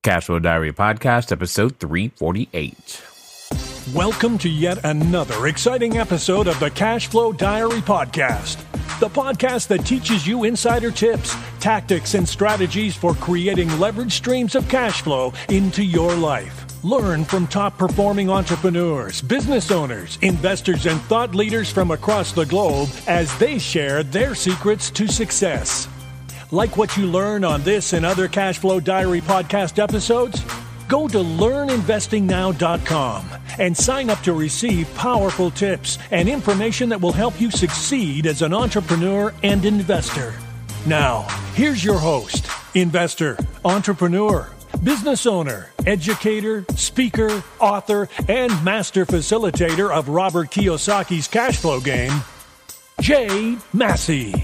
Cashflow Diary Podcast, episode 348. Welcome to yet another exciting episode of the Cashflow Diary Podcast, the podcast that teaches you insider tips, tactics, and strategies for creating leverage streams of cash flow into your life. Learn from top-performing entrepreneurs, business owners, investors, and thought leaders from across the globe as they share their secrets to success. Like what you learn on this and other Cashflow Diary podcast episodes? Go to learninvestingnow.com and sign up to receive powerful tips and information that will help you succeed as an entrepreneur and investor. Now, here's your host, investor, entrepreneur, business owner, educator, speaker, author, and master facilitator of Robert Kiyosaki's Cashflow game, Jay Massey.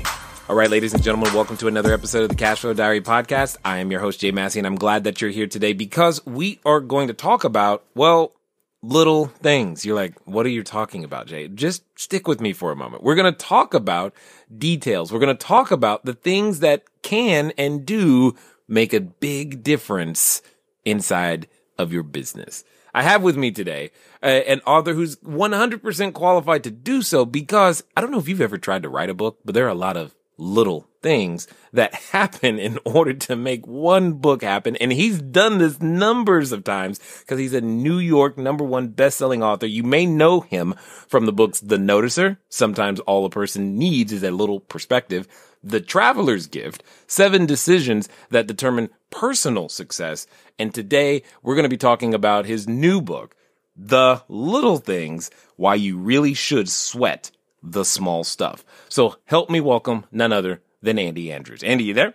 All right, ladies and gentlemen, welcome to another episode of the Cashflow Diary Podcast. I am your host, Jay Massey, and I'm glad that you're here today because we are going to talk about, well, little things. You're like, what are you talking about, Jay? Just stick with me for a moment. We're going to talk about details. We're going to talk about the things that can and do make a big difference inside of your business. I have with me today an author who's 100% qualified to do so because I don't know if you've ever tried to write a book, but there are a lot of little things that happen in order to make one book happen. And he's done this numbers of times because he's a New York #1 best-selling author. You may know him from the books The Noticer, Sometimes All a Person Needs Is a Little Perspective, The Traveler's Gift, 7 Decisions That Determine Personal Success. And today we're going to be talking about his new book, The Little Things, Why You Really Should Sweat the Small Stuff. So help me welcome none other than Andy Andrews. Andy, you there?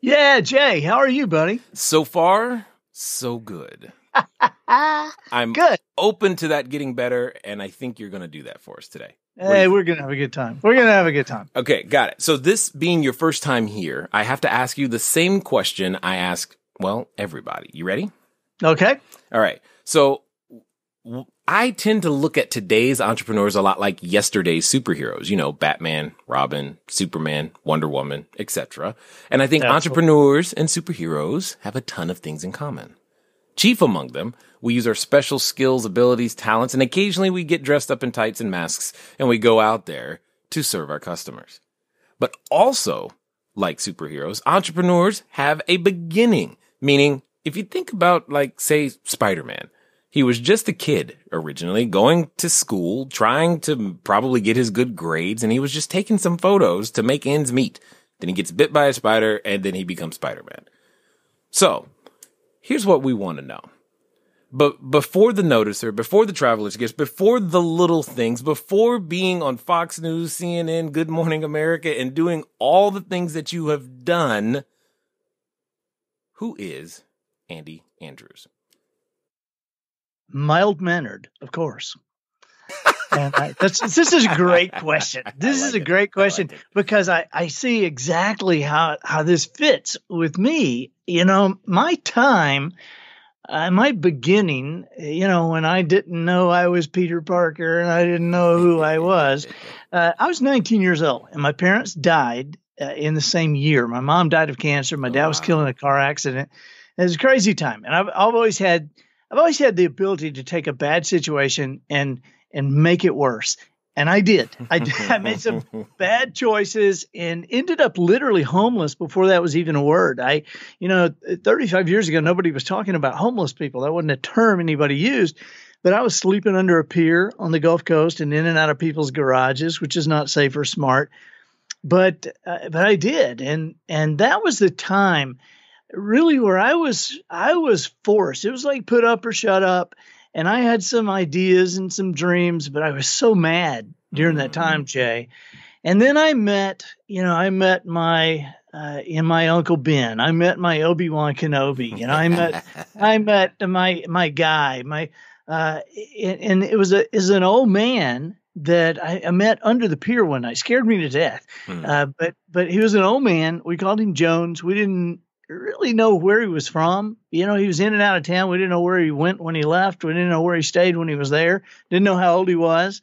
Yeah, Jay. How are you, buddy? So far, so good. I'm good. Open to that getting better, and I think you're going to do that for us today. Hey, we're going to have a good time. We're going to have a good time. Okay, got it. So this being your first time here, I have to ask you the same question I ask, well, everybody. You ready? Okay. All right. So I tend to look at today's entrepreneurs a lot like yesterday's superheroes, you know, Batman, Robin, Superman, Wonder Woman, etc. And I think entrepreneurs and superheroes have a ton of things in common. Chief among them, we use our special skills, abilities, talents, and occasionally we get dressed up in tights and masks and we go out there to serve our customers. But also, like superheroes, entrepreneurs have a beginning, meaning if you think about, like, say, Spider-Man, he was just a kid originally going to school, trying to probably get his good grades, and he was just taking some photos to make ends meet. Then he gets bit by a spider, and then he becomes Spider-Man. So, here's what we want to know. But before the Noticer, before the Traveler's Gift, before the little things, before being on Fox News, CNN, Good Morning America, and doing all the things that you have done, who is Andy Andrews? Mild-mannered, of course. And this is a great question. This is a great question because I see exactly how this fits with me. You know, my time, my beginning, you know, when I didn't know I was Peter Parker and I didn't know who I was 19 years old and my parents died in the same year. My mom died of cancer. My dad was killed in a car accident. It was a crazy time. And I've always had the ability to take a bad situation and make it worse. And I did. I made some bad choices and ended up literally homeless before that was even a word. 35 years ago, nobody was talking about homeless people. That wasn't a term anybody used. But I was sleeping under a pier on the Gulf Coast and in and out of people's garages, which is not safe or smart. But I did. And that was the time really where I was forced. It was like put up or shut up. And I had some ideas and some dreams, but I was so mad during that time, Jay. And then I met my Uncle Ben. I met my Obi-Wan Kenobi. You know, I met my guy. And it was an old man that I met under the pier one night. Scared me to death. But he was an old man. We called him Jones. We didn't really know where he was from. You know, he was in and out of town. We didn't know where he went when he left. We didn't know where he stayed when he was there. Didn't know how old he was.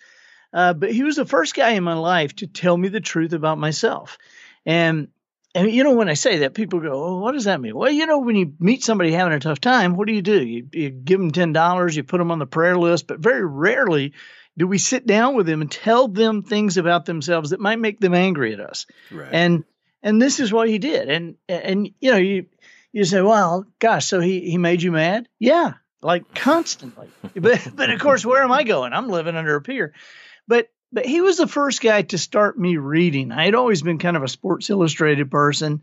But he was the first guy in my life to tell me the truth about myself. And And when I say that, people go, "Oh, what does that mean?" Well, when you meet somebody having a tough time, what do? You give them $10, you put them on the prayer list, but very rarely do we sit down with them and tell them things about themselves that might make them angry at us. Right. And this is what he did. And you say, well, gosh, so he made you mad? Yeah, like constantly. But of course, where am I going? I'm living under a pier. But he was the first guy to start me reading. I had always been kind of a Sports Illustrated person,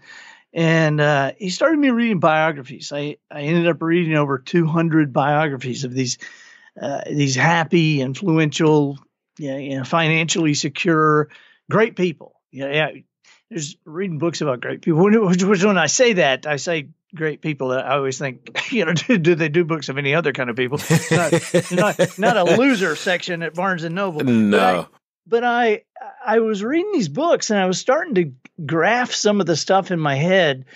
and he started me reading biographies. I ended up reading over 200 biographies of these happy, influential, financially secure, great people. There's reading books about great people. Which when I say that, I say great people. I always think, do they do books of any other kind of people? Not a loser section at Barnes and Noble. No. But I was reading these books and I was starting to graph some of the stuff in my head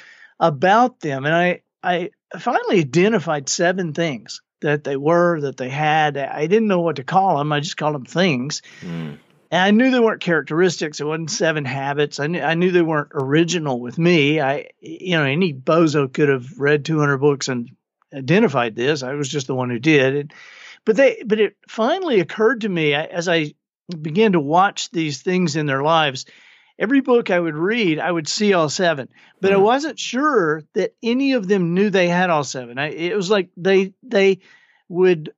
about them. And I finally identified 7 things that they had. I didn't know what to call them. I just called them things. Mm. And I knew they weren't characteristics. It wasn't 7 habits. I knew they weren't original with me. Any bozo could have read 200 books and identified this. I was just the one who did. But it finally occurred to me as I began to watch these things in their lives. Every book I would read, I would see all 7, but I wasn't sure that any of them knew they had all 7. It was like they would,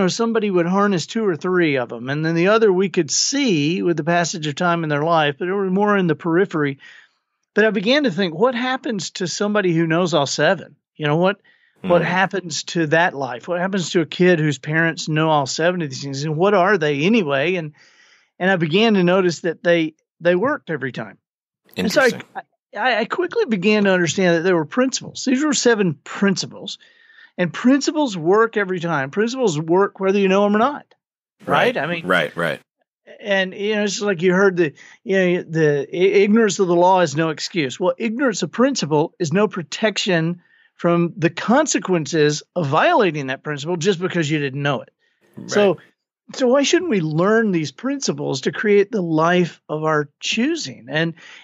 somebody would harness 2 or 3 of them, and then the other we could see with the passage of time in their life, but it was more in the periphery. But I began to think, what happens to somebody who knows all 7? What happens to that life? What happens to a kid whose parents know all 7 of these things? And what are they anyway? And I began to notice that they worked every time. And so I quickly began to understand that there were principles. These were 7 principles. And principles work every time. Principles work whether you know them or not. Right? I mean, right. And, it's like you heard the ignorance of the law is no excuse. Well, ignorance of principle is no protection from the consequences of violating that principle just because you didn't know it. Right. So why shouldn't we learn these principles to create the life of our choosing?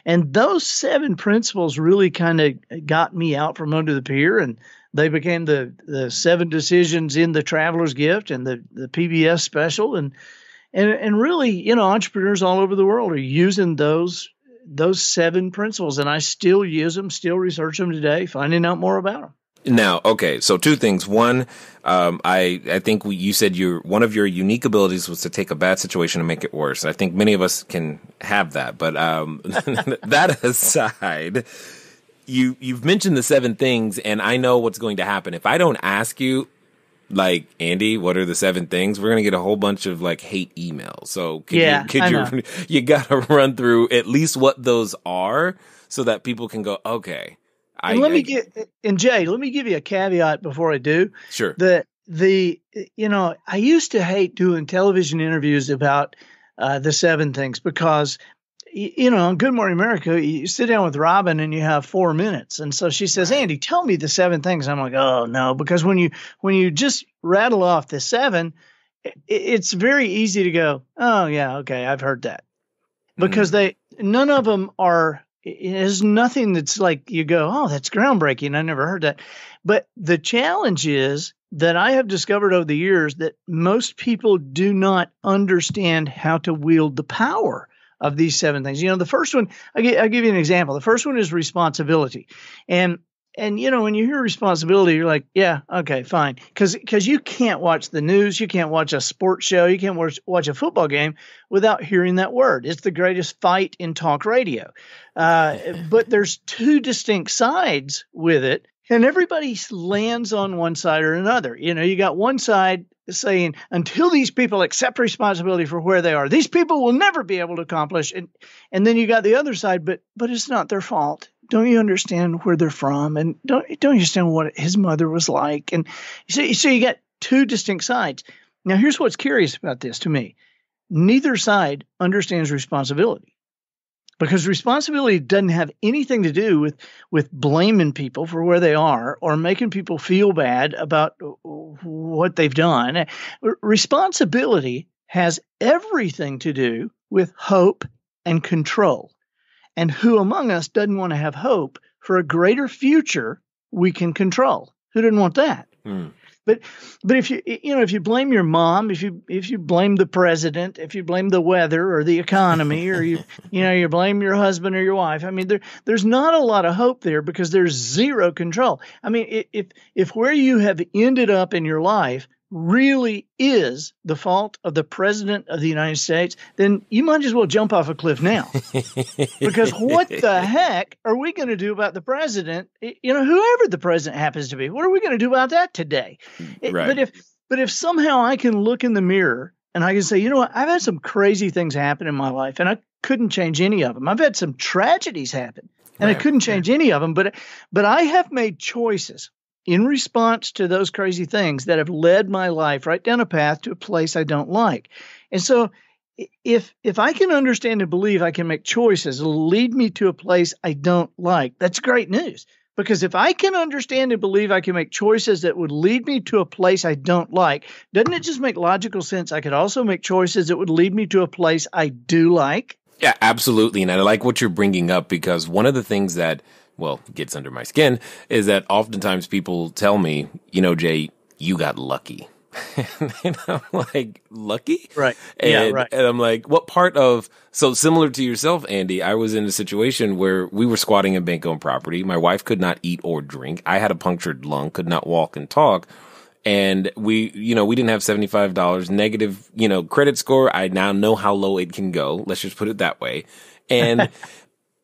And those 7 principles really kind of got me out from under the pier, and they became the 7 decisions in the Traveler's Gift and the PBS special. And really, entrepreneurs all over the world are using those 7 principles, and I still use them, still research them today, finding out more about them. Now, okay, so 2 things. One, I think you said one of your unique abilities was to take a bad situation and make it worse. I think many of us can have that, but that aside, you've mentioned the 7 things, and I know what's going to happen. If I don't ask you, like, Andy, what are the 7 things? We're going to get a whole bunch of hate emails. So you got to run through at least what those are so that people can go, okay. Jay, let me give you a caveat before I do. Sure. I used to hate doing television interviews about the 7 things because, on Good Morning America, you sit down with Robin and you have 4 minutes. And so she says, Andy, tell me the 7 things. I'm like, oh, no, because when you just rattle off the 7, it's very easy to go, oh, yeah, okay, I've heard that. Because none of them are. There's nothing that's like you go, oh, that's groundbreaking. I never heard that. But the challenge is that I have discovered over the years that most people do not understand how to wield the power of these 7 things. The first one, I'll give you an example. The first one is responsibility. And when you hear responsibility, you're like, yeah, okay, fine. Because you can't watch the news, you can't watch a sports show, you can't watch a football game without hearing that word. It's the greatest fight in talk radio. But there's 2 distinct sides with it, and everybody lands on one side or another. You got one side saying, until these people accept responsibility for where they are, these people will never be able to accomplish. And then you got the other side, but it's not their fault. Don't you understand where they're from? And don't you understand what his mother was like? And so you got 2 distinct sides. Now, here's what's curious about this to me. Neither side understands responsibility, because responsibility doesn't have anything to do with blaming people for where they are or making people feel bad about what they've done. Responsibility has everything to do with hope and control. And who among us doesn't want to have hope for a greater future we can control? Who didn't want that? But if you blame your mom, if you blame the president, if you blame the weather or the economy, or you blame your husband or your wife, I mean, there's not a lot of hope there, because there's zero control. I mean, if where you have ended up in your life really is the fault of the president of the United States, then you might as well jump off a cliff now. Because what the heck are we going to do about the president? Whoever the president happens to be, what are we going to do about that today? Right. But if somehow I can look in the mirror and I can say, you know what, I've had some crazy things happen in my life and I couldn't change any of them. I've had some tragedies happen and I couldn't change any of them, but I have made choices in response to those crazy things that have led my life right down a path to a place I don't like. And so if I can understand and believe I can make choices that lead me to a place I don't like, that's great news. Because if I can understand and believe I can make choices that would lead me to a place I don't like, doesn't it just make logical sense I could also make choices that would lead me to a place I do like? Yeah, absolutely. And I like what you're bringing up, because one of the things that, well, gets under my skin is that oftentimes people tell me, Jay, you got lucky. And I'm like, lucky? Right. And, right. And I'm like, what part of, so similar to yourself, Andy, I was in a situation where we were squatting in bank-owned property. My wife could not eat or drink. I had a punctured lung, could not walk and talk. And we didn't have $75 negative, credit score. I now know how low it can go. Let's just put it that way. And,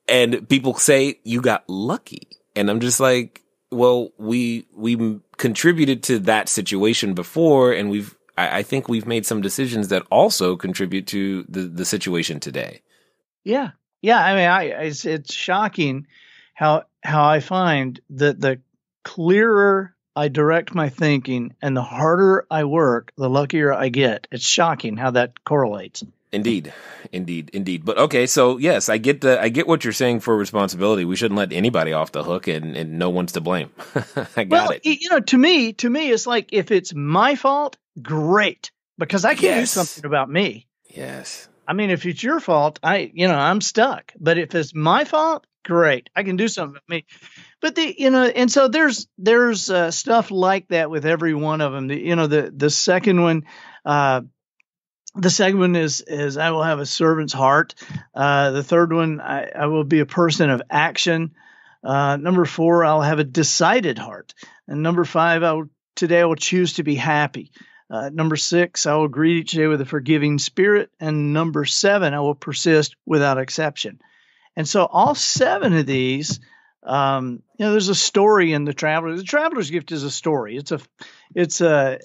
and people say you got lucky. And I'm just like, well, we contributed to that situation before, and I think we've made some decisions that also contribute to the situation today. Yeah. I mean, it's shocking how I find that the clearer I direct my thinking and the harder I work, the luckier I get. It's shocking how that correlates. Indeed. But okay, so yes, I get what you're saying for responsibility. We shouldn't let anybody off the hook, and no one's to blame. I got it. To me, it's like, if it's my fault, great, because I can do something about me. Yes. I mean, if it's your fault, I'm stuck. But if it's my fault, great, I can do something with me. But and so there's stuff like that with every one of them. The second one. The second one is I will have a servant's heart. The third one, I will be a person of action. Number 4, I'll have a decided heart. And number 5, today I will choose to be happy. Number 6, I will greet each day with a forgiving spirit. And number 7, I will persist without exception. And so all 7 of these, there's a story in The Traveler. The Traveler's Gift is a story. It's a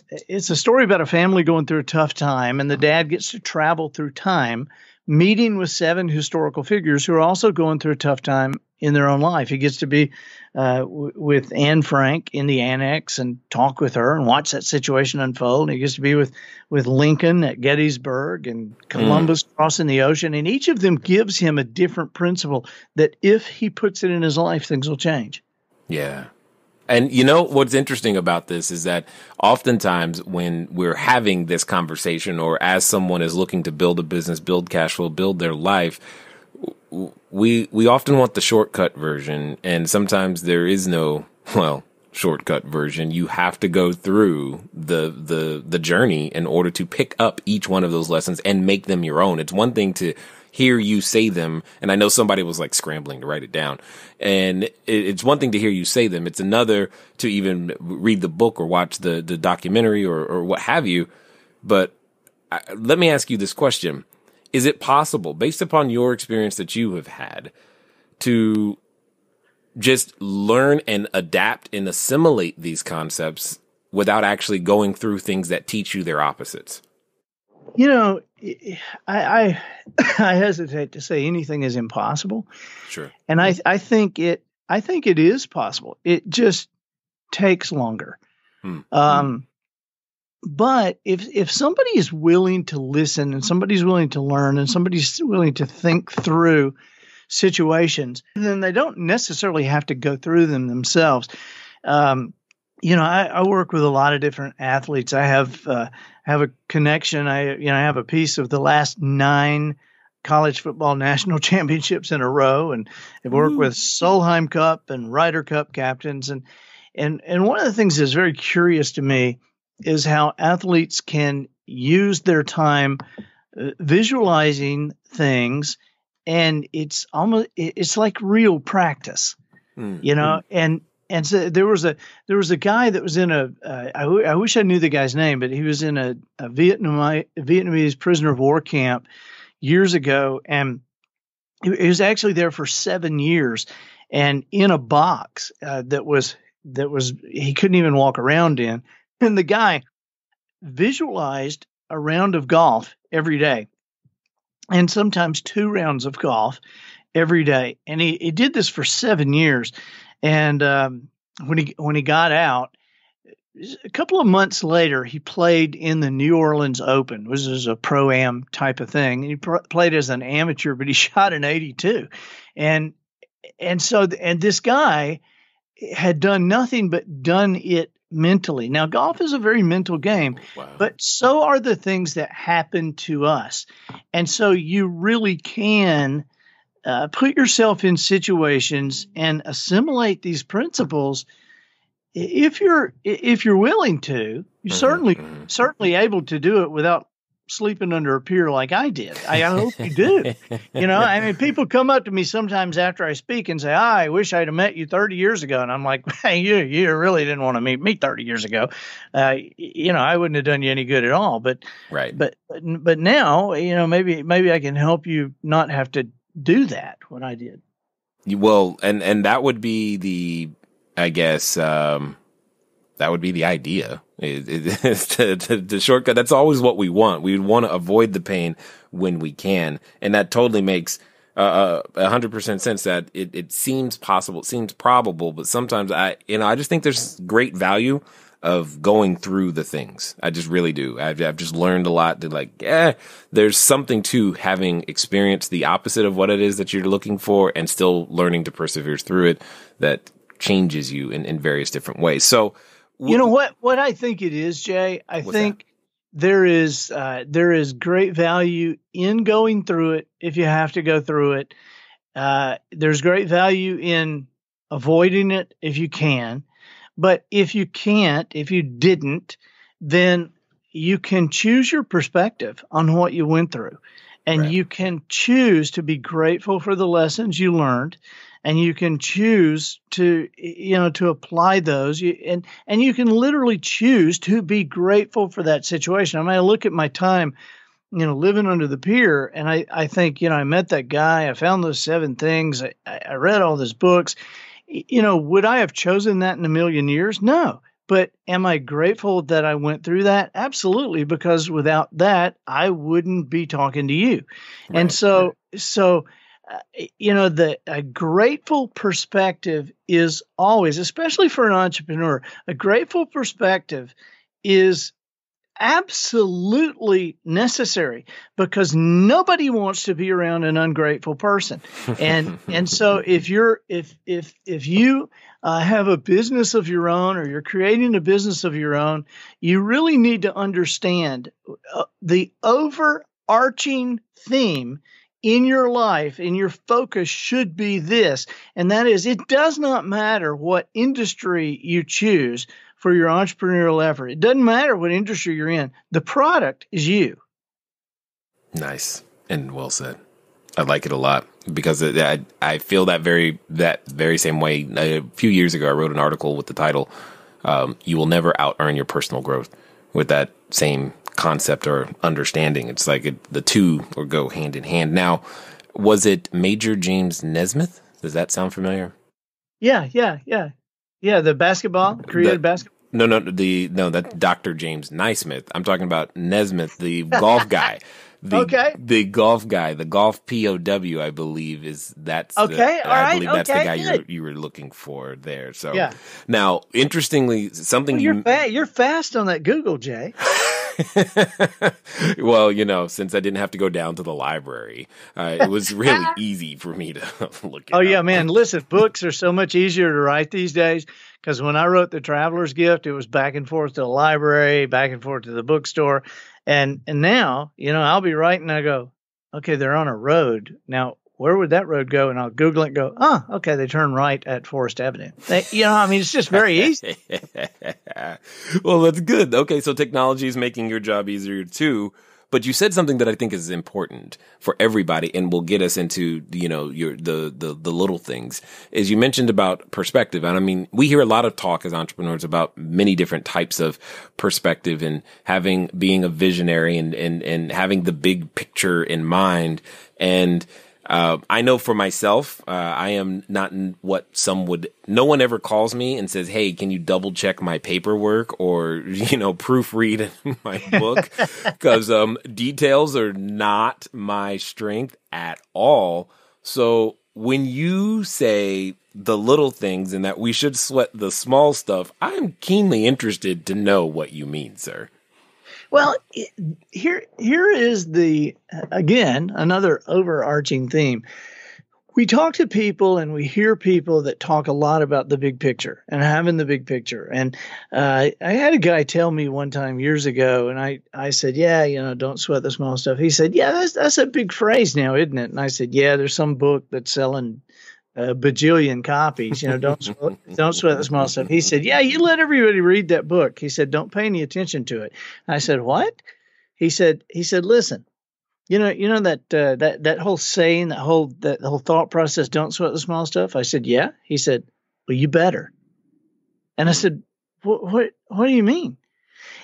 story about a family going through a tough time, and the dad gets to travel through time, meeting with 7 historical figures who are also going through a tough time in their own life. He gets to be with Anne Frank in the annex and talk with her and watch that situation unfold. And he gets to be with Lincoln at Gettysburg and Columbus crossing the ocean. And each of them gives him a different principle that if he puts it in his life, things will change. Yeah. And what's interesting about this is that oftentimes when we're having this conversation, or as someone is looking to build a business, build cash flow, build their life, we often want the shortcut version. And sometimes there is no, shortcut version. You have to go through the journey in order to pick up each one of those lessons and make them your own. It's one thing to hear you say them, and I know somebody was like scrambling to write it down, and it's one thing to hear you say them. It's another to even read the book or watch the documentary or what have you. But let me ask you this question. Is it possible, based upon your experience that you have had, to just learn and adapt and assimilate these concepts without actually going through things that teach you their opposites? I hesitate to say anything is impossible. Sure. And I think it is possible. It just takes longer. But if somebody is willing to listen, and somebody's willing to learn, and somebody's willing to think through situations, then they don't necessarily have to go through them themselves. I work with a lot of different athletes. I have a connection. I have a piece of the last 9 college football national championships in a row, and have worked with Solheim Cup and Ryder Cup captains. And one of the things that's very curious to me is how athletes can use their time visualizing things, and it's like real practice, And so there was a guy that was in I wish I knew the guy's name, but he was in a Vietnamese prisoner of war camp years ago, and he was actually there for 7 years, and in a box that was he couldn't even walk around in, and the guy visualized a round of golf every day, and sometimes 2 rounds of golf every day, and he did this for 7 years. And when he got out, a couple of months later, he played in the New Orleans Open, which is a pro-am type of thing. He played as an amateur, but he shot an 82. And this guy had done nothing but done it mentally. Now, golf is a very mental game, but so are the things that happen to us. And so you really can put yourself in situations and assimilate these principles. If you're willing to, you're certainly able to do it without sleeping under a pier like I did. I hope you do. I mean, people come up to me sometimes after I speak and say, I wish I'd have met you 30 years ago. And I'm like, hey, you really didn't want to meet me 30 years ago. I wouldn't have done you any good at all. But now, maybe I can help you not have to do that, what I did. Well, and that would be the, I guess, that would be the idea. The shortcut. That's always what we want. We want to avoid the pain when we can. And that totally makes 100% sense that it seems possible. It seems probable, but sometimes I just think there's great value of going through the things. I just really do. I've just learned a lot that there's something to having experienced the opposite of what it is that you're looking for and still learning to persevere through it that changes you in various different ways. So, what I think it is, Jay, I think there is great value in going through it if you have to go through it. There's great value in avoiding it if you can. But if you can't, if you didn't, then you can choose your perspective on what you went through. And you can choose to be grateful for the lessons you learned. And you can choose to apply those. And you can literally choose to be grateful for that situation. I mean, I look at my time, living under the pier, and I think, I met that guy. I found those 7 things. I read all those books. Would I have chosen that in a million years? No. But am I grateful that I went through that? Absolutely, because without that, I wouldn't be talking to you. Right. And so a grateful perspective is always, especially for an entrepreneur, a grateful perspective is absolutely necessary because nobody wants to be around an ungrateful person. And so if you have a business of your own or you're creating a business of your own, you really need to understand the overarching theme in your life, and your focus should be this, and that is, it does not matter what industry you choose for your entrepreneurial effort. It doesn't matter what industry you're in. The product is you. Nice and well said. I like it a lot because I feel that very same way. A few years ago, I wrote an article with the title, "You Will Never Out-Earn Your Personal Growth," with that same concept or understanding. It's like the two or go hand in hand. Now, was it Major James Nesmith? Does that sound familiar? Yeah. The basketball created basketball. No, that's Dr. James Naismith. I'm talking about Nesmith, the golf guy. The golf guy, the golf POW, I believe I believe that's the guy you were looking for there. So now, interestingly, something you're fast on that Google, Jay. Well, since I didn't have to go down to the library, it was really easy for me to look it up. Yeah, man. Listen, books are so much easier to write these days because when I wrote The Traveler's Gift, it was back and forth to the library, back and forth to the bookstore. And now, I'll be writing, I go, okay, they're on a road. Now, where would that road go? And I'll Google it and go, oh, okay, they turn right at Forest Avenue. It's just very easy. Well, that's good. Okay, so technology is making your job easier too. But you said something that I think is important for everybody, and will get us into, the little things. Is you mentioned about perspective. And I mean, we hear a lot of talk as entrepreneurs about many different types of perspective, and being a visionary and having the big picture in mind. And I know for myself, I am not what no one ever calls me and says, hey, can you double check my paperwork or, proofread my book? Because details are not my strength at all. So when you say the little things and that we should sweat the small stuff, I'm keenly interested to know what you mean, sir. Well, here is again, another overarching theme. We talk to people and we hear people that talk a lot about the big picture and having the big picture. And I had a guy tell me one time years ago, and I said, yeah, don't sweat the small stuff. He said, yeah, that's a big phrase now, isn't it? And I said, yeah, there's some book that's selling a bajillion copies, don't sweat the small stuff. He said, yeah, you let everybody read that book. He said, don't pay any attention to it. I said, what? He said, listen, that whole saying, that whole thought process, don't sweat the small stuff. I said, yeah. He said, well, you better. And I said, what do you mean?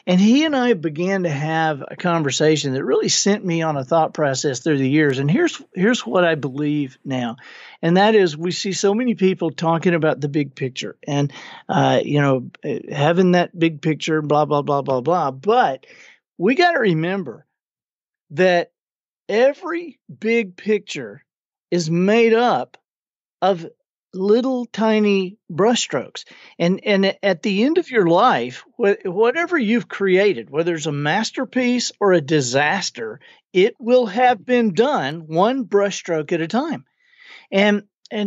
And he and I began to have a conversation that really sent me on a thought process through the years. And here's what I believe now. And that is, we see so many people talking about the big picture and, having that big picture, blah, blah, blah, blah, blah. But we got to remember that every big picture is made up of little tiny brushstrokes. And at the end of your life, whatever you've created, whether it's a masterpiece or a disaster, it will have been done one brushstroke at a time. And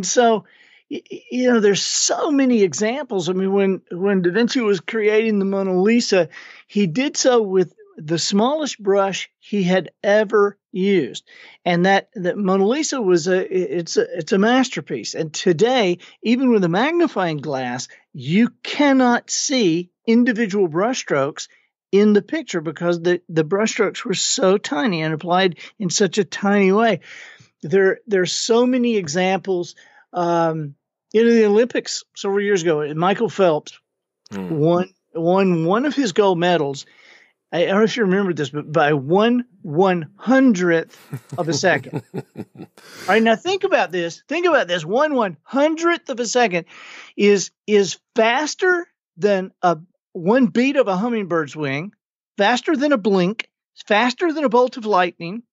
so, there's so many examples. I mean, when Da Vinci was creating the Mona Lisa, he did so with the smallest brush he had ever used. And that Mona Lisa was it's a masterpiece. And today, even with a magnifying glass, you cannot see individual brushstrokes in the picture because the brushstrokes were so tiny and applied in such a tiny way. There's so many examples. In the Olympics several years ago, Michael Phelps won one of his gold medals. I don't know if you remember this, but by 1/100th of a second. All right, now think about this. 1/100th of a second is faster than one beat of a hummingbird's wing, faster than a blink, faster than a bolt of lightning.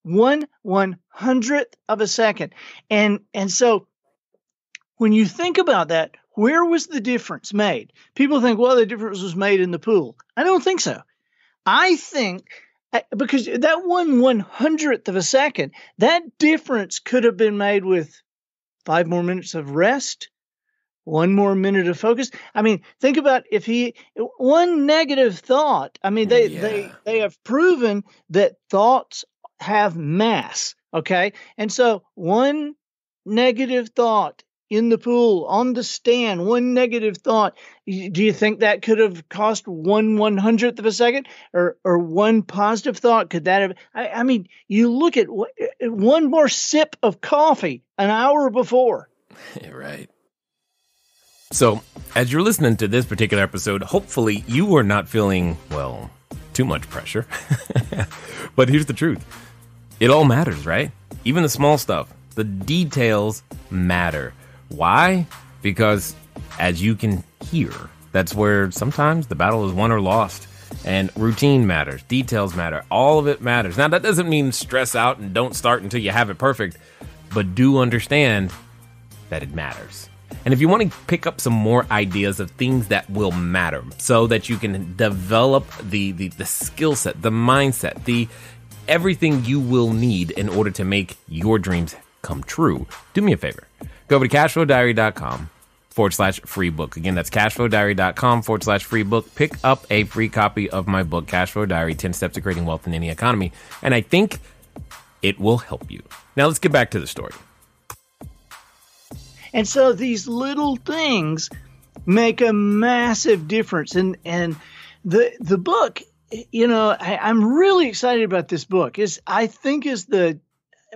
1/100th of a second, and so when you think about that, where was the difference made? People think, well, the difference was made in the pool. I don't think so. I think because that 1/100th of a second, that difference could have been made with 5 more minutes of rest, 1 more minute of focus. I mean, think about one negative thought. I mean, they have proven that thoughts have mass. Okay. And so one negative thought in the pool, on the stand, one negative thought. Do you think that could have cost 1/100th of a second, or one positive thought? Could that have? I mean, you look at one more sip of coffee an hour before. Right. So, as you're listening to this particular episode, hopefully you are not feeling, too much pressure. But here's the truth. It all matters, right? Even the small stuff. The details matter. Why? Because, as you can hear, that's where sometimes the battle is won or lost. And routine matters. Details matter. All of it matters. Now, that doesn't mean stress out and don't start until you have it perfect. But do understand that it matters. And if you want to pick up some more ideas of things that will matter so that you can develop the skill set, the mindset, everything you will need in order to make your dreams come true, do me a favor. Go over to cashflowdiary.com/free book. Again, that's cashflowdiary.com/free book. Pick up a free copy of my book, Cashflow Diary, 10 Steps to Creating Wealth in Any Economy. And I think It will help you. Now let's get back to the story. And so these little things make a massive difference. And the book, I'm really excited about this book. I think is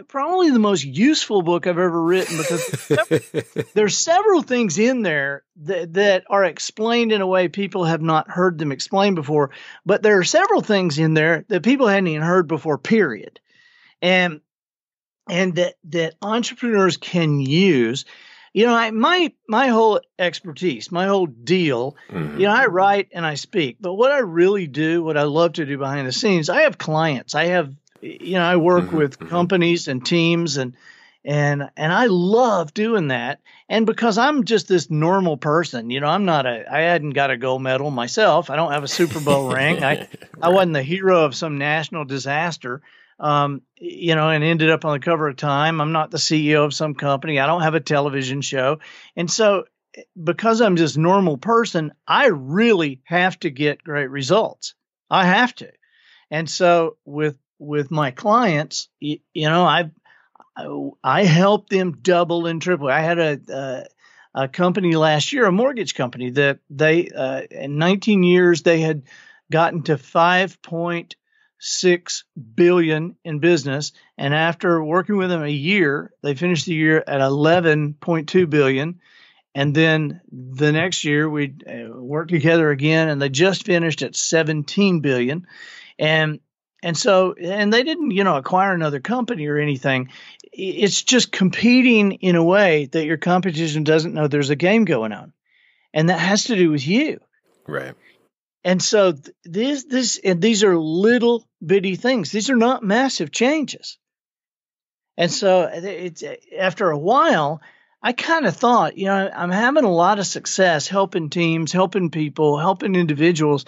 probably the most useful book I've ever written, because there's several things in there that are explained in a way people have not heard them explained before. But there are several things in there that people hadn't even heard before, period. And that entrepreneurs can use. My whole expertise, my whole deal, I write and I speak, but what I really do, what I love to do behind the scenes, I have clients. I work with companies and teams, and I love doing that. And because I'm just this normal person, I hadn't got a gold medal myself. I don't have a Super Bowl ring. I wasn't the hero of some national disaster. And ended up on the cover of Time. I'm not the CEO of some company. I don't have a television show. And so because I'm just a normal person, I really have to get great results. I have to. And so with my clients, I help them double and triple. I had a company last year, a mortgage company, that they in 19 years, they had gotten to 5.6 billion in business. And after working with them a year, they finished the year at 11.2 billion. And then the next year we worked together again, and they just finished at 17 billion. And they didn't, acquire another company or anything. It's just competing in a way that your competition doesn't know there's a game going on. And that has to do with you. Right. And so these are little bitty things. These are not massive changes. And so it's after a while, I kind of thought, I'm having a lot of success helping teams, helping people, helping individuals.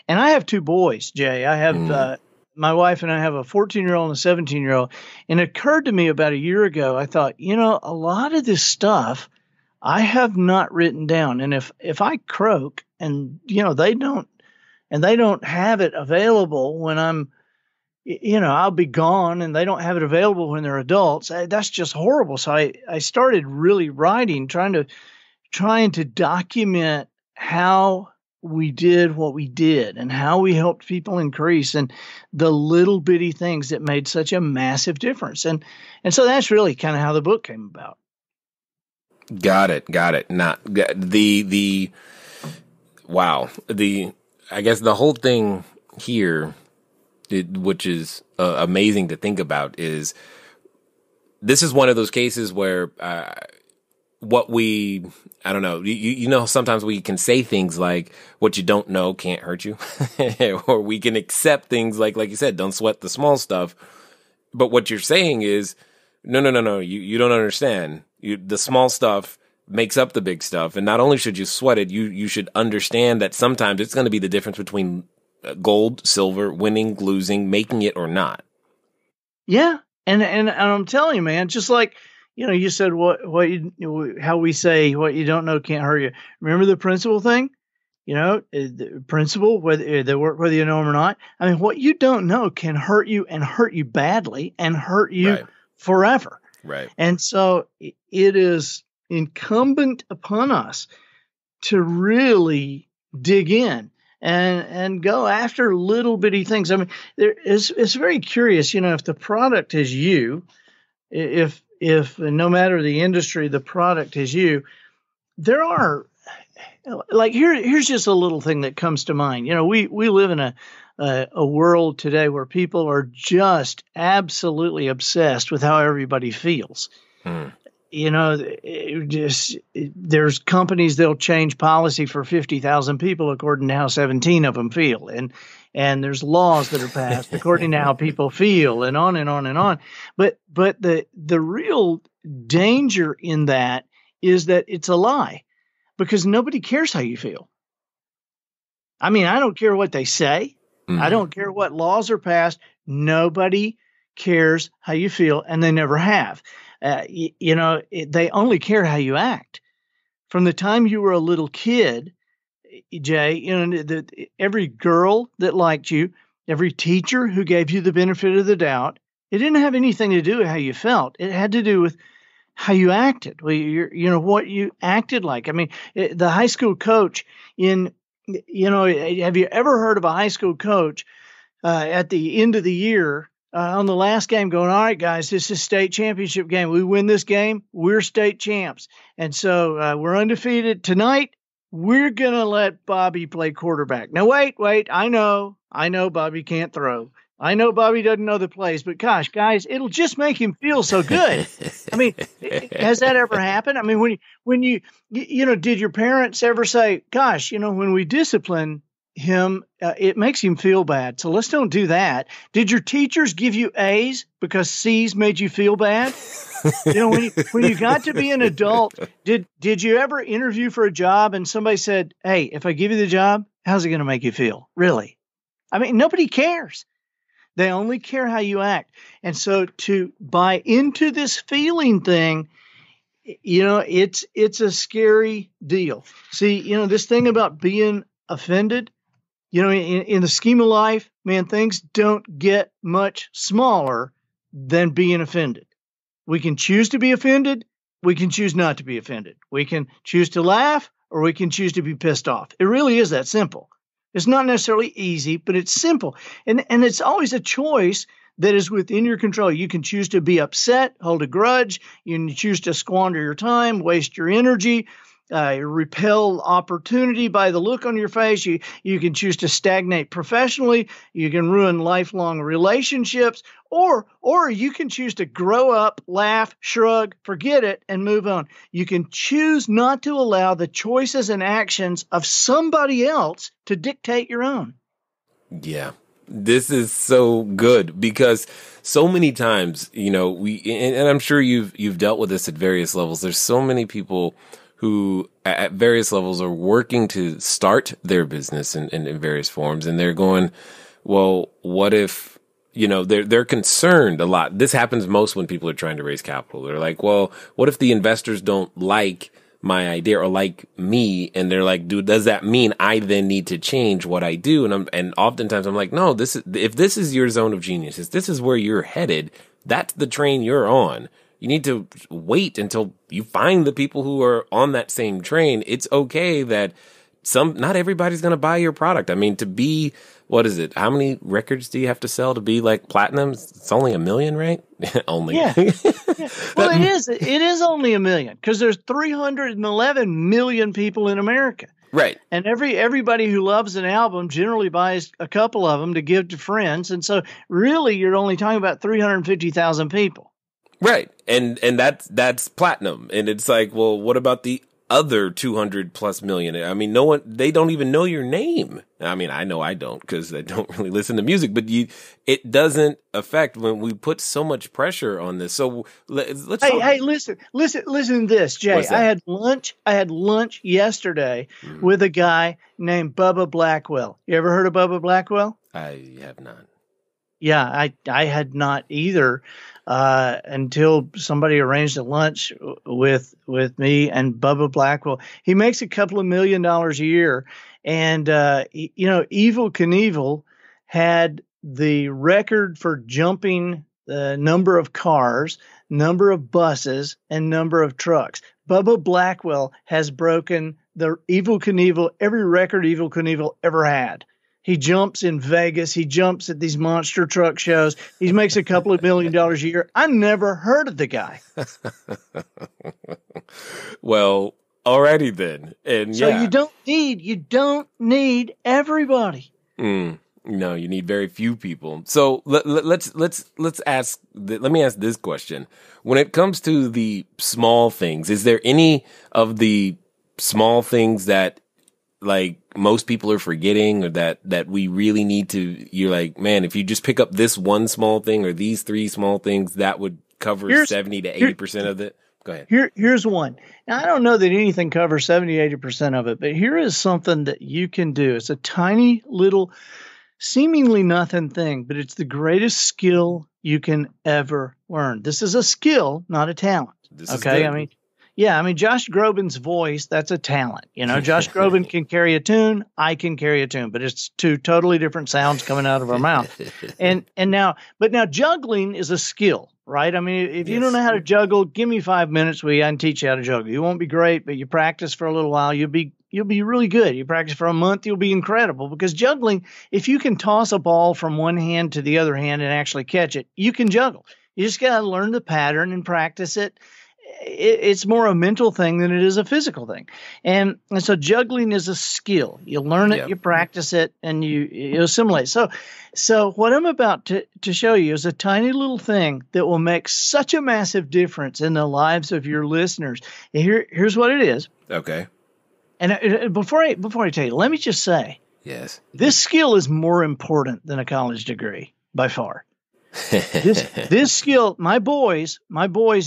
And I have two boys, Jay. I have my wife and I have a 14-year-old and a 17-year-old. And it occurred to me about a year ago, I thought, a lot of this stuff I have not written down. And if I croak and, they don't have it available when I'm, I'll be gone, and they don't have it available when they're adults. That's just horrible. So I started really writing, trying to document how we did what we did and how we helped people increase, and the little bitty things that made such a massive difference. And so that's really kind of how the book came about. Got it. Now, I guess the whole thing here, which is amazing to think about, is this is one of those cases where sometimes we can say things like, what you don't know can't hurt you. Or we can accept things like you said, don't sweat the small stuff. But what you're saying is, no, you don't understand. The small stuff makes up the big stuff. And not only should you sweat it, you should understand that sometimes it's going to be the difference between gold, silver, winning, losing, making it or not. Yeah. And I'm telling you, man, just like, you said how we say what you don't know can't hurt you. Remember the principle thing? The principle, whether they work, whether you know them or not. I mean, what you don't know can hurt you, and hurt you badly, and hurt you forever. Right. And so it is incumbent upon us to really dig in and go after little bitty things. I mean, it's very curious, if the product is you, if no matter the industry, the product is you, there are, like, here's just a little thing that comes to mind. We live in a world today where people are just absolutely obsessed with how everybody feels. There's companies, they'll change policy for 50,000 people according to how 17 of them feel. And there's laws that are passed according to how people feel, and on and on and on. But the real danger in that is that it's a lie, because nobody cares how you feel. I mean, I don't care what they say. I don't care what laws are passed. Nobody cares how you feel, and they never have. They only care how you act. From the time you were a little kid, Jay, every girl that liked you, every teacher who gave you the benefit of the doubt, It didn't have anything to do with how you felt. It had to do with how you acted. Well, what you acted like. I mean, the high school coach have you ever heard of a high school coach at the end of the year on the last game going, all right, guys, this is state championship game. We win this game, we're state champs. And so we're undefeated tonight. We're going to let Bobby play quarterback. Now, wait, I know Bobby can't throw. I know Bobby doesn't know the plays, but gosh, guys, it'll just make him feel so good. I mean, has that ever happened? I mean, when you did your parents ever say, gosh, when we discipline him, it makes him feel bad. So let's don't do that. Did your teachers give you A's because C's made you feel bad? When you got to be an adult, did you ever interview for a job and somebody said, hey, if I give you the job, how's it going to make you feel? Really? I mean, nobody cares. They only care how you act. And so to buy into this feeling thing, it's a scary deal. See, this thing about being offended, in the scheme of life, man, things don't get much smaller than being offended. We can choose to be offended. We can choose not to be offended. We can choose to laugh or we can choose to be pissed off. It really is that simple. It's not necessarily easy, but it's simple. And it's always a choice that is within your control. You can choose to be upset, hold a grudge. You can choose to squander your time, waste your energy, repel opportunity by the look on your face. You can choose to stagnate professionally. You can ruin lifelong relationships, or you can choose to grow up, laugh, shrug, forget it, and move on. You can choose not to allow the choices and actions of somebody else to dictate your own. Yeah. This is so good because so many times, and I'm sure you've dealt with this at various levels. There's so many people who at various levels are working to start their business in various forms. And they're going, well, what if, they're concerned a lot. This happens most when people are trying to raise capital. They're like, well, what if the investors don't like my idea or like me? And they're like, dude, does that mean I then need to change what I do? And oftentimes I'm like, no, if this is your zone of genius, if this is where you're headed, that's the train you're on. You need to wait until you find the people who are on that same train. It's okay that not everybody's going to buy your product. I mean, to be, what is it? How many records do you have to sell to be like platinum? It's only 1 million, right? Only. Yeah. Well, it is only 1 million because there's 311 million people in America. Right. And everybody who loves an album generally buys a couple of them to give to friends. And so really you're only talking about 350,000 people. Right. And that's platinum. And it's like, well, what about the other 200 plus million? I mean, they don't even know your name. I mean, I know I don't because I don't really listen to music, but it doesn't affect when we put so much pressure on this. So let's Hey, listen to this, Jay. I had lunch yesterday with a guy named Bubba Blackwell. You ever heard of Bubba Blackwell? I have not. Yeah, I had not either until somebody arranged a lunch with me and Bubba Blackwell. He makes a couple of $1 million a year. And, Evel Knievel had the record for jumping the number of cars, number of buses, and number of trucks. Bubba Blackwell has broken every record Evel Knievel ever had. He jumps in Vegas. He jumps at these monster truck shows. He makes a couple of $1 million a year. I never heard of the guy. Well, alrighty then. And so you don't need everybody. No, you need very few people. So let's ask. Let me ask this question: when it comes to the small things, is there any of the small things that like most people are forgetting, or that we really need to? You're like, man, if you just pick up this one small thing or these 3 small things, that would cover 70 to 80% of it. Go ahead. Here's one. Now, I don't know that anything covers 70, 80% of it, but here is something that you can do. It's a tiny little, seemingly nothing thing, but it's the greatest skill you can ever learn. This is a skill, not a talent. Okay. I mean, Yeah, I mean, Josh Groban's voice, that's a talent. Josh Groban can carry a tune, I can carry a tune, but it's two totally different sounds coming out of our mouth. But now juggling is a skill, right? I mean, if you don't know how to juggle, give me 5 minutes, I can teach you how to juggle. You won't be great, but you practice for a little while, you'll be really good. You practice for a month, you'll be incredible, because juggling, if you can toss a ball from one hand to the other hand and actually catch it, you can juggle. You just got to learn the pattern and practice it. It's more a mental thing than it is a physical thing. And so juggling is a skill. You learn it, you practice it, and you assimilate. So what I'm about to show you is a tiny little thing that will make such a massive difference in the lives of your listeners. And here's what it is. Okay. And before I tell you, let me just say, this skill is more important than a college degree by far. This skill, my boys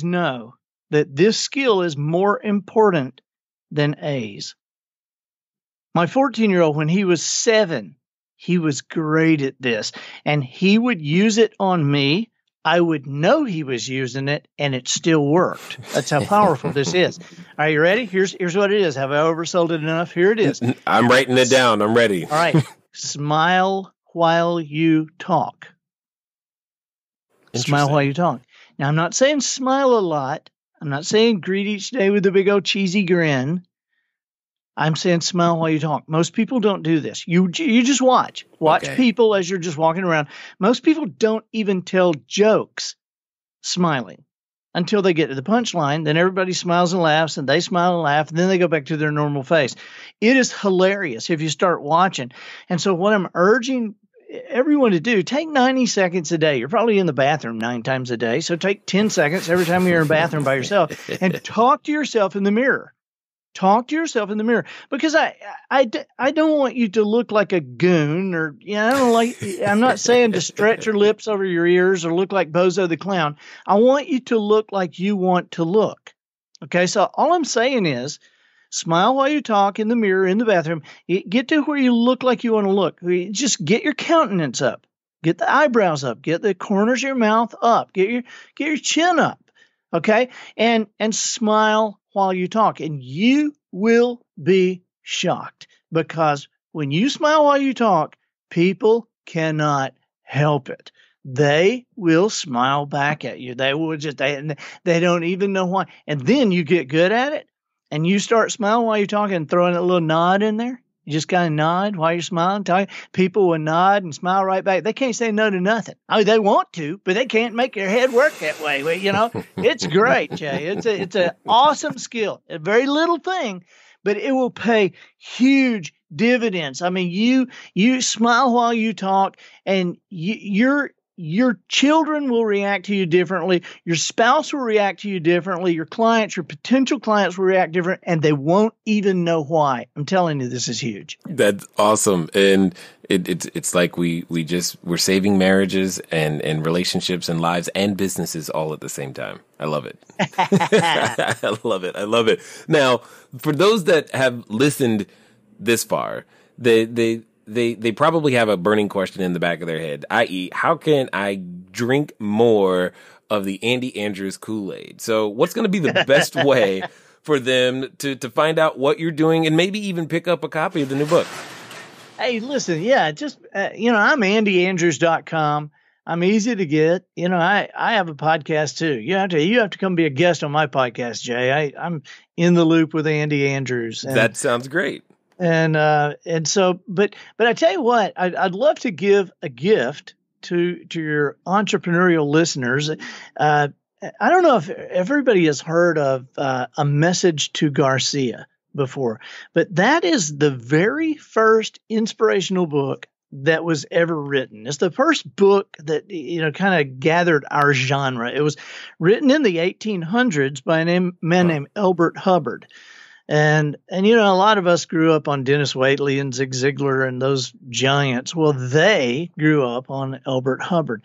know that this skill is more important than A's. My 14-year-old, when he was 7, he was great at this, and he would use it on me. I would know he was using it, and it still worked. That's how powerful this is. Are you ready? Here's what it is. Have I oversold it enough? Here it is. I'm writing it down. I'm ready. All right. Smile while you talk. Smile while you talk. Now, I'm not saying smile a lot. I'm not saying greet each day with a big old cheesy grin. I'm saying smile while you talk. Most people don't do this. You just watch people as you're just walking around. Most people don't even tell jokes smiling until they get to the punchline. Then everybody smiles and laughs, and they smile and laugh, and then they go back to their normal face. It is hilarious if you start watching. And so what I'm urging everyone to do, take 90 seconds a day. You're probably in the bathroom 9 times a day. So take 10 seconds every time you're in the bathroom by yourself and talk to yourself in the mirror. Talk to yourself in the mirror, because I don't want you to look like a goon, or I'm not saying to stretch your lips over your ears or look like Bozo the Clown. I want you to look like you want to look. Okay, so all I'm saying is, smile while you talk in the mirror in the bathroom. Get to where you look like you want to look. Just get your countenance up. Get the eyebrows up. Get the corners of your mouth up. Get your chin up. Okay? And smile while you talk. And you will be shocked, because when you smile while you talk, people cannot help it. They will smile back at you. They will just, they don't even know why. And then you get good at it. And you start smiling while you're talking and throwing a little nod in there. You just kind of nod while you're smiling. People will nod and smile right back. They can't say no to nothing. Oh, they want to, but they can't make their head work that way. It's great, Jay. It's an awesome skill. A very little thing, but it will pay huge dividends. I mean, you smile while you talk, and your children will react to you differently. Your spouse will react to you differently. Your clients, your potential clients will react different, and they won't even know why. I'm telling you, this is huge. That's awesome. And it's like we're saving marriages and relationships and lives and businesses all at the same time. I love it. I love it. I love it. Now, for those that have listened this far, they probably have a burning question in the back of their head, i.e., how can I drink more of the Andy Andrews Kool-Aid? So what's going to be the best way for them to find out what you're doing and maybe even pick up a copy of the new book? Hey, listen, just, I'm andyandrews.com. I'm easy to get. I have a podcast too. You have to come be a guest on my podcast, Jay. I'm in the loop with Andy Andrews. That sounds great. And so, but I tell you what, I'd love to give a gift to your entrepreneurial listeners. I don't know if everybody has heard of A Message to Garcia before, but that is the very first inspirational book that was ever written. It's the first book that, kind of gathered our genre. It was written in the 1800s by a man named Elbert Hubbard. And a lot of us grew up on Dennis Waitley and Zig Ziglar and those giants. Well, they grew up on Elbert Hubbard.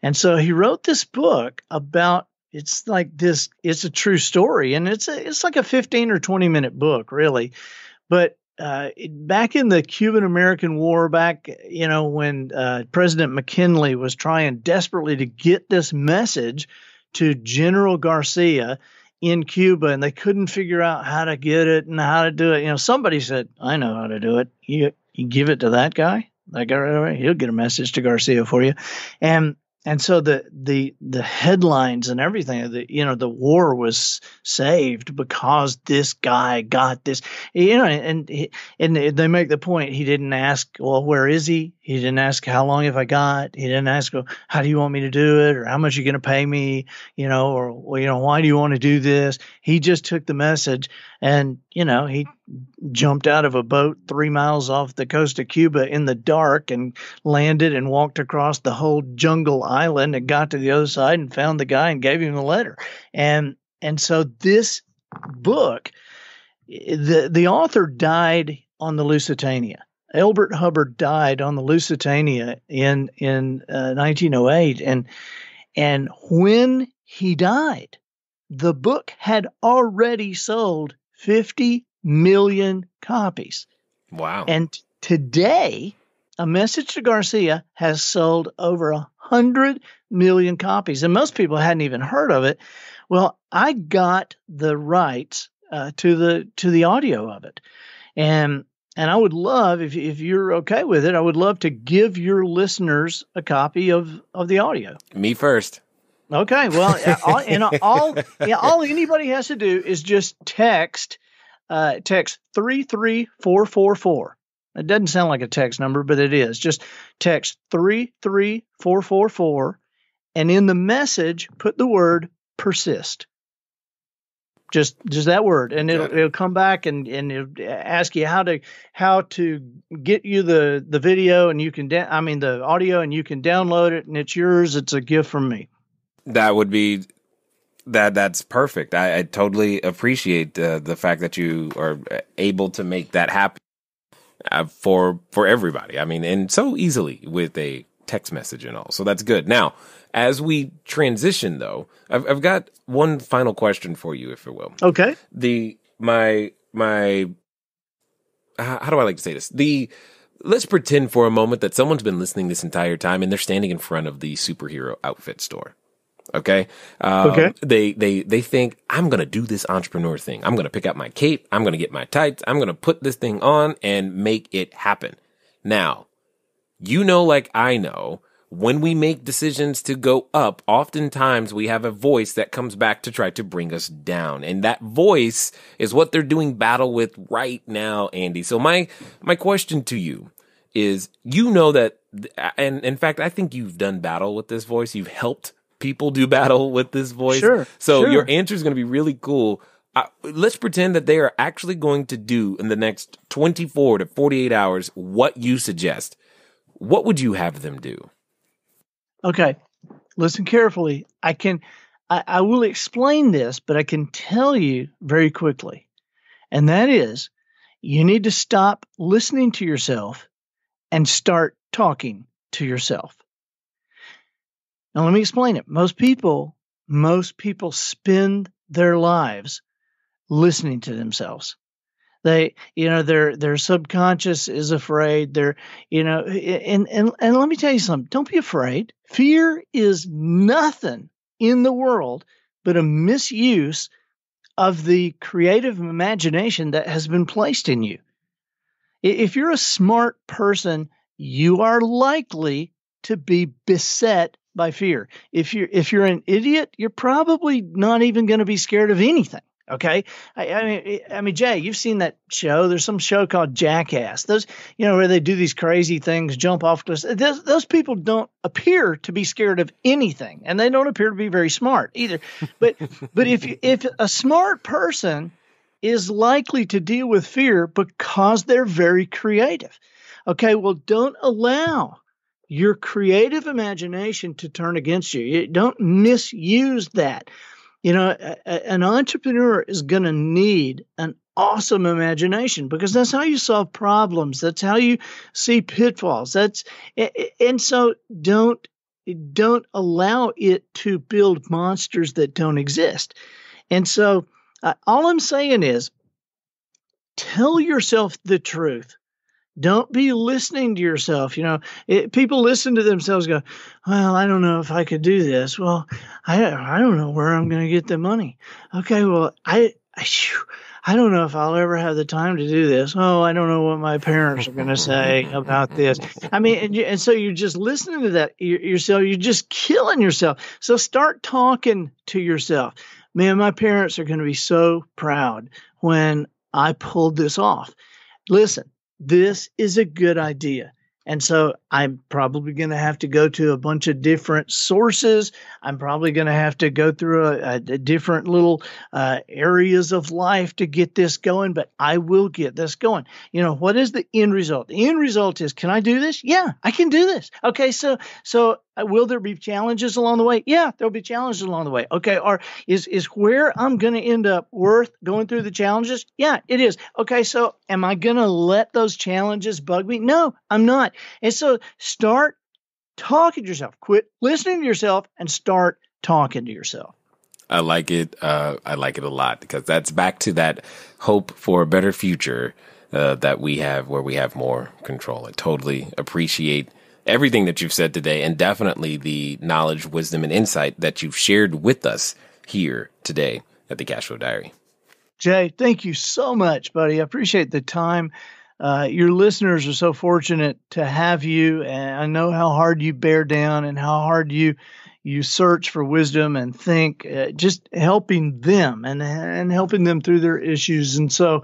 And so he wrote this book about, it's a true story. And it's like a 15 or 20 minute book, really. But back in the Cuban-American War, when President McKinley was trying desperately to get this message to General Garcia, in Cuba and they couldn't figure out how to get it and how to do it. Somebody said, I know how to do it. You give it to that guy, he'll get a message to Garcia for you. And so the headlines and everything, the war was saved because this guy got this, and they make the point. He didn't ask, well, where is he? He didn't ask, how long have I got? He didn't ask, well, how do you want me to do it? Or how much are you going to pay me? Or, why do you want to do this? He just took the message and, he jumped out of a boat 3 miles off the coast of Cuba in the dark and landed and walked across the whole jungle island and got to the other side and found the guy and gave him a letter. And so this book, the author died on the Lusitania. Elbert Hubbard died on the Lusitania in 1908. And when he died, the book had already sold 50 million copies. Wow. And today, A Message to Garcia has sold over 100 million copies. And most people hadn't even heard of it. Well, I got the rights to the audio of it. And I would love, if you're okay with it, I would love to give your listeners a copy of the audio. Me first. Okay. Well, all anybody has to do is just text 33444. It doesn't sound like a text number, but it is. Just text 33444, and in the message, put the word persist. Just that word, and it'll come back and it'll ask you how to get you the video, and you can the audio, and you can download it, and it's yours. It's a gift from me. That would be that's perfect. I totally appreciate the fact that you are able to make that happen for everybody. And so easily with a text message and all. So that's good. Now, as we transition, though, I've got one final question for you, if you will. Okay. My how do I like to say this? Let's pretend for a moment that someone's been listening this entire time and they're standing in front of the superhero outfit store. Okay. Okay. They think, I'm going to do this entrepreneur thing. I'm going to pick out my cape. I'm going to get my tights. I'm going to put this thing on and make it happen. Now, like I know, when we make decisions to go up, oftentimes we have a voice that comes back to try to bring us down. And that voice is what they're doing battle with right now, Andy. So my question to you is, that, and in fact, I think you've done battle with this voice. You've helped people do battle with this voice. Sure. So your answer is going to be really cool. Let's pretend that they are actually going to do in the next 24 to 48 hours what you suggest. What would you have them do? Okay. Listen carefully. I will explain this, but I can tell you very quickly. And that is, you need to stop listening to yourself and start talking to yourself. Now, let me explain it. Most people spend their lives listening to themselves. Their subconscious is afraid. And let me tell you something. Don't be afraid. Fear is nothing in the world but a misuse of the creative imagination that has been placed in you. If you're a smart person, you are likely to be beset by fear. If you're an idiot, you're probably not even going to be scared of anything. Okay. I mean, Jay, you've seen that show. There's some show called Jackass. Those, where they do these crazy things, jump off cliffs. Those people don't appear to be scared of anything, and they don't appear to be very smart either. But if a smart person is likely to deal with fear because they're very creative. Okay. Well, don't allow your creative imagination to turn against you. Don't misuse that. An entrepreneur is going to need an awesome imagination because that's how you solve problems. That's how you see pitfalls. And so don't allow it to build monsters that don't exist. And so all I'm saying is tell yourself the truth. Don't be listening to yourself. People listen to themselves go, well, I don't know if I could do this. Well, I don't know where I'm going to get the money. Okay, well, I don't know if I'll ever have the time to do this. Oh, I don't know what my parents are going to say about this. I mean, and so you're just listening to that yourself. You're just killing yourself. So start talking to yourself. Man, my parents are going to be so proud when I pulled this off. Listen, this is a good idea. And so I'm probably going to have to go to a bunch of different sources. I'm probably going to have to go through a different little areas of life to get this going, but I will get this going. What is the end result? The end result is, can I do this? Yeah, I can do this. Okay, so will there be challenges along the way? Yeah, there'll be challenges along the way. Okay, or is where I'm going to end up worth going through the challenges? Yeah, it is. Okay, so am I going to let those challenges bug me? No, I'm not. And so start talking to yourself. Quit listening to yourself and start talking to yourself. I like it. I like it a lot because that's back to that hope for a better future that we have, where we have more control. I totally appreciate everything that you've said today, and definitely the knowledge, wisdom, and insight that you've shared with us here today at the Cashflow Diary. Jay, thank you so much, buddy. I appreciate the time. Your listeners are so fortunate to have you, and I know how hard you bear down and how hard you search for wisdom and think, just helping them and helping them through their issues. And so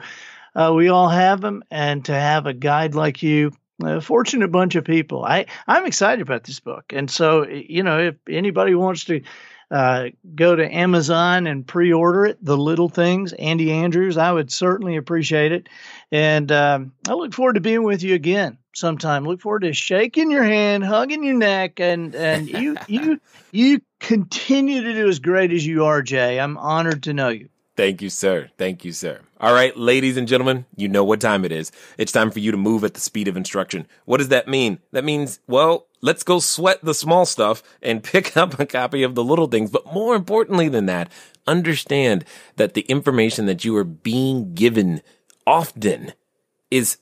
we all have them, and to have a guide like you, a fortunate bunch of people. I'm excited about this book. And so, if anybody wants to go to Amazon and pre-order it, The Little Things, Andy Andrews, I would certainly appreciate it. And I look forward to being with you again sometime. Look forward to shaking your hand, hugging your neck, and you continue to do as great as you are, Jay. I'm honored to know you. Thank you, sir. Thank you, sir. All right, ladies and gentlemen, you know what time it is. It's time for you to move at the speed of instruction. What does that mean? That means, well, let's go sweat the small stuff and pick up a copy of The Little Things. But more importantly than that, understand that the information that you are being given often is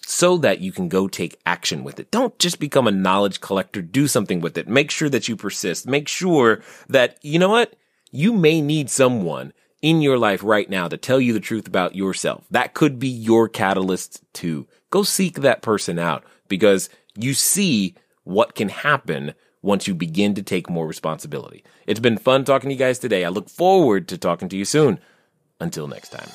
so that you can go take action with it. Don't just become a knowledge collector. Do something with it. Make sure that you persist. Make sure that, you know what? You may need someone in your life right now to tell you the truth about yourself. That could be your catalyst too. Go seek that person out, because you see what can happen once you begin to take more responsibility. It's been fun talking to you guys today. I look forward to talking to you soon. Until next time.